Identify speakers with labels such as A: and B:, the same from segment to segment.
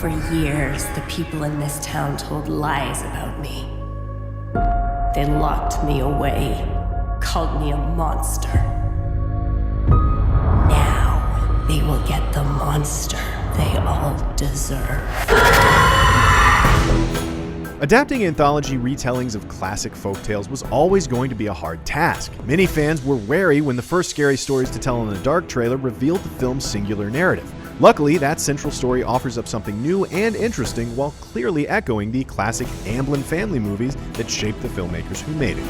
A: For years, the people in this town told lies about me. They locked me away, called me a monster. Now, they will get the monster they all deserve.
B: Adapting anthology retellings of classic folktales was always going to be a hard task. Many fans were wary when the first Scary Stories to Tell in the Dark trailer revealed the film's singular narrative. Luckily, that central story offers up something new and interesting while clearly echoing the classic Amblin family movies that shaped the filmmakers who made it.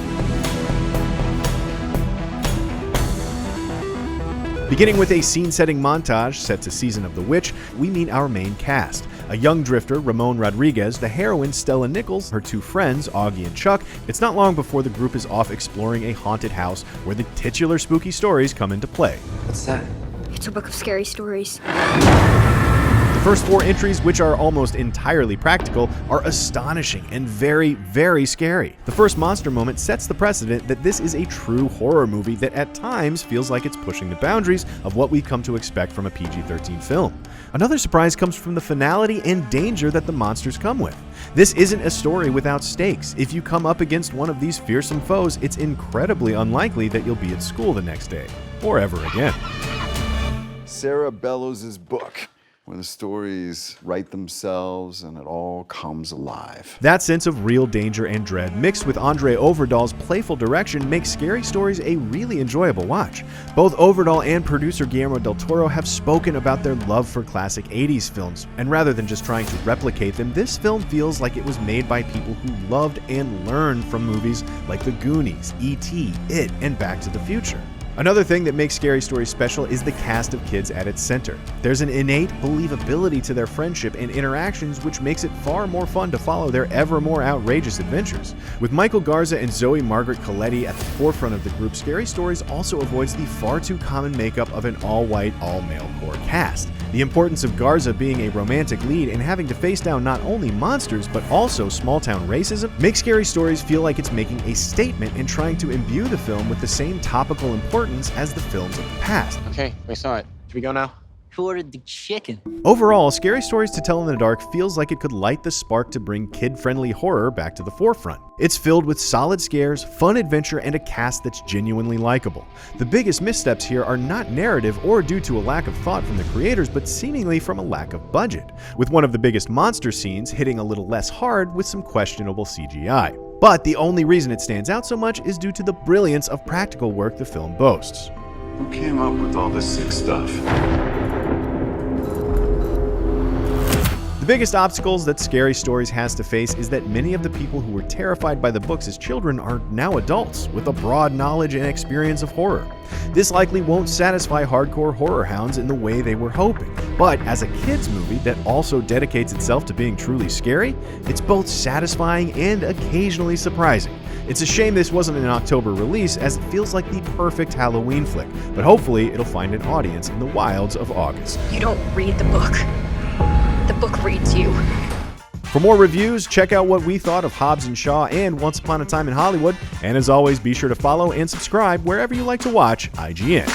B: Beginning with a scene-setting montage set to Season of the Witch, we meet our main cast. A young drifter, Ramon Rodriguez, the heroine, Stella Nichols, her two friends, Augie and Chuck. It's not long before the group is off exploring a haunted house where the titular spooky stories come into play.
C: What's that?
D: It's a book of scary stories.
B: The first four entries, which are almost entirely practical, are astonishing and very, very scary. The first monster moment sets the precedent that this is a true horror movie that at times feels like it's pushing the boundaries of what we've come to expect from a PG-13 film. Another surprise comes from the finality and danger that the monsters come with. This isn't a story without stakes. If you come up against one of these fearsome foes, it's incredibly unlikely that you'll be at school the next day, or ever again.
E: Sarah Bellows' book, where the stories write themselves and it all comes alive.
B: That sense of real danger and dread, mixed with Andre Overdahl's playful direction, makes Scary Stories a really enjoyable watch. Both Overdahl and producer Guillermo del Toro have spoken about their love for classic 80s films, and rather than just trying to replicate them, this film feels like it was made by people who loved and learned from movies like The Goonies, E.T., It, and Back to the Future. Another thing that makes Scary Stories special is the cast of kids at its center. There's an innate believability to their friendship and interactions, which makes it far more fun to follow their ever more outrageous adventures. With Michael Garza and Zoe Margaret Coletti at the forefront of the group, Scary Stories also avoids the far too common makeup of an all-white, all-male core cast. The importance of Garza being a romantic lead and having to face down not only monsters, but also small-town racism, makes Scary Stories feel like it's making a statement and trying to imbue the film with the same topical importance as the films of the past.
C: Okay, we saw it. Should we go now?
F: Who ordered the chicken?
B: Overall, Scary Stories to Tell in the Dark feels like it could light the spark to bring kid-friendly horror back to the forefront. It's filled with solid scares, fun adventure, and a cast that's genuinely likable. The biggest missteps here are not narrative or due to a lack of thought from the creators, but seemingly from a lack of budget, with one of the biggest monster scenes hitting a little less hard with some questionable CGI. But the only reason it stands out so much is due to the brilliance of practical work the film boasts.
E: Who came up with all this sick stuff?
B: The biggest obstacles that Scary Stories has to face is that many of the people who were terrified by the books as children are now adults with a broad knowledge and experience of horror. This likely won't satisfy hardcore horror hounds in the way they were hoping, but as a kids movie that also dedicates itself to being truly scary, it's both satisfying and occasionally surprising. It's a shame this wasn't an October release, as it feels like the perfect Halloween flick, but hopefully it'll find an audience in the wilds of August.
D: You don't read the book. The book reads you.
B: For more reviews, check out what we thought of Hobbs and Shaw and Once Upon a Time in Hollywood, and as always, be sure to follow and subscribe wherever you like to watch IGN.